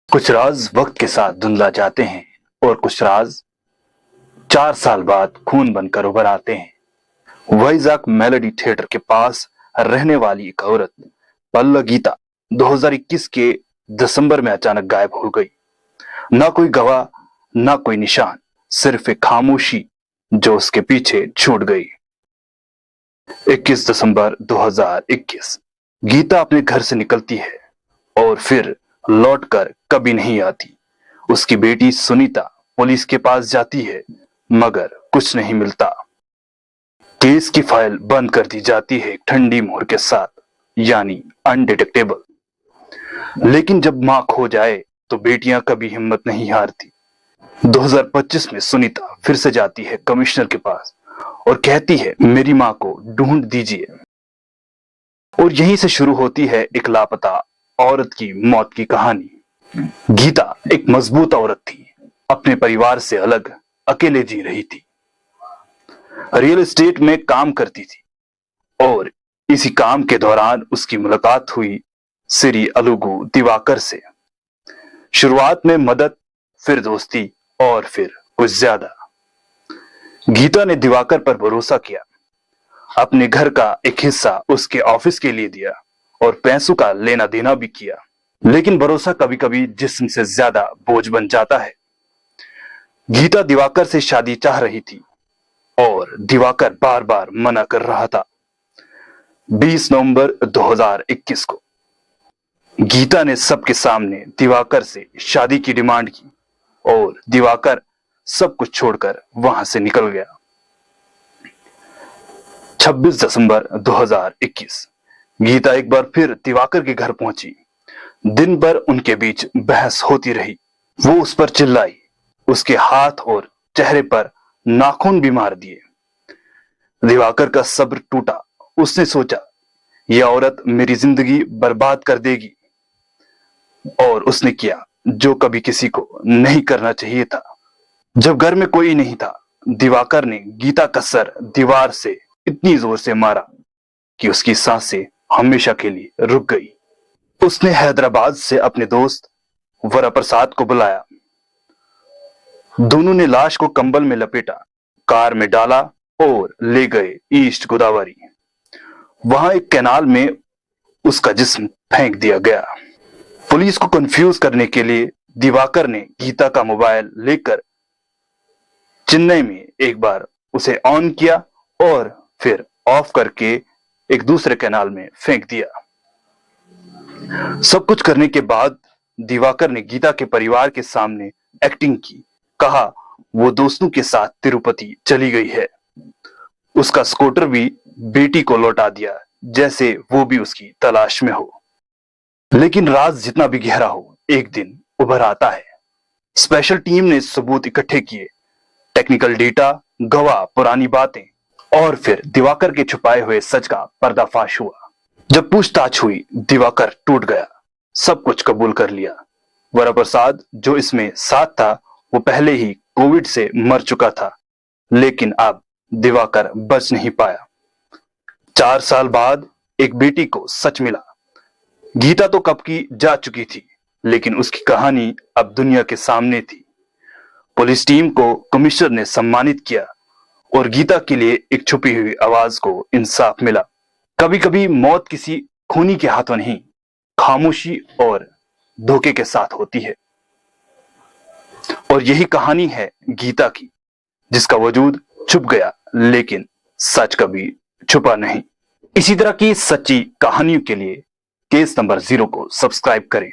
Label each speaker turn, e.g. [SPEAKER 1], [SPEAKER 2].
[SPEAKER 1] कुछ राज वक्त के साथ धुंधला जाते हैं और कुछ राज 4 साल बाद खून बनकर उभर आते हैं। वाइजाक मेलोडी थिएटर के पास रहने वाली एक औरत पल्लव गीता 2021 के दिसंबर में अचानक गायब हो गई। ना कोई गवाह, ना कोई निशान, सिर्फ एक खामोशी जो उसके पीछे छूट गई। 21 दिसंबर 2021 गीता अपने घर से निकलती है और फिर लौटकर कभी नहीं आती। उसकी बेटी सुनीता पुलिस के पास जाती है मगर कुछ नहीं मिलता। केस की फाइल बंद कर दी जाती है एक ठंडी मोहर के साथ, यानी अनडिटेक्टेबल। लेकिन जब मां खो जाए तो बेटियां कभी हिम्मत नहीं हारती। 2025 में सुनीता फिर से जाती है कमिश्नर के पास और कहती है, मेरी मां को ढूंढ दीजिए। और यहीं से शुरू होती है एक लापता औरत की मौत की कहानी। गीता एक मजबूत औरत थी, अपने परिवार से अलग अकेले जी रही थी। रियल एस्टेट में काम करती थी और इसी काम के दौरान उसकी मुलाकात हुई श्री अलुगु दिवाकर से। शुरुआत में मदद, फिर दोस्ती और फिर कुछ ज्यादा। गीता ने दिवाकर पर भरोसा किया, अपने घर का एक हिस्सा उसके ऑफिस के लिए दिया और पैसों का लेना देना भी किया। लेकिन भरोसा कभी कभी जिस्म से ज्यादा बोझ बन जाता है। गीता दिवाकर से शादी चाह रही थी और दिवाकर बार बार मना कर रहा था। 20 नवंबर 2021 को गीता ने सबके सामने दिवाकर से शादी की डिमांड की और दिवाकर सब कुछ छोड़कर वहां से निकल गया। 26 दिसंबर 2021 गीता एक बार फिर दिवाकर के घर पहुंची। दिन भर उनके बीच बहस होती रही। वो उस पर चिल्लाई, उसके हाथ और चेहरे पर नाखून भी मार दिए। दिवाकर का सब्र टूटा। उसने सोचा, यह औरत मेरी जिंदगी बर्बाद कर देगी। और उसने किया जो कभी किसी को नहीं करना चाहिए था। जब घर में कोई नहीं था, दिवाकर ने गीता का सर दीवार से इतनी जोर से मारा कि उसकी सांसें हमेशा के लिए रुक गई। उसने हैदराबाद से अपने दोस्त वरप्रसाद को बुलाया। दोनों ने लाश को कंबल में लपेटा, कार में डाला और ले गए ईस्ट गोदावरी। वहां एक कैनाल में उसका जिस्म फेंक दिया गया। पुलिस को कंफ्यूज करने के लिए दिवाकर ने गीता का मोबाइल लेकर चेन्नई में एक बार उसे ऑन किया और फिर ऑफ करके एक दूसरे कैनाल में फेंक दिया। सब कुछ करने के बाद दिवाकर ने गीता के परिवार के सामने एक्टिंग की। कहा वो दोस्तों के साथ तिरुपति चली गई है। उसका स्कूटर भी बेटी को लौटा दिया, जैसे वो भी उसकी तलाश में हो। लेकिन राज जितना भी गहरा हो, एक दिन उभर आता है। स्पेशल टीम ने सबूत इकट्ठे किए, टेक्निकल डेटा, गवाह, पुरानी बातें और फिर दिवाकर के छुपाए हुए सच का पर्दाफाश हुआ। जब पूछताछ हुई, दिवाकर टूट गया, सब कुछ कबूल कर लिया। वरप्रसाद जो इसमें साथ था, वो पहले ही कोविड से मर चुका था, लेकिन अब दिवाकर बच नहीं पाया। 4 साल बाद एक बेटी को सच मिला। गीता तो कब की जा चुकी थी, लेकिन उसकी कहानी अब दुनिया के सामने थी। पुलिस टीम को कमिश्नर ने सम्मानित किया और गीता के लिए एक छुपी हुई आवाज को इंसाफ मिला। कभी कभी मौत किसी खूनी के हाथों नहीं, खामोशी और धोखे के साथ होती है। और यही कहानी है गीता की, जिसका वजूद छुप गया लेकिन सच कभी छुपा नहीं। इसी तरह की सच्ची कहानियों के लिए केस नंबर 0 को सब्सक्राइब करें।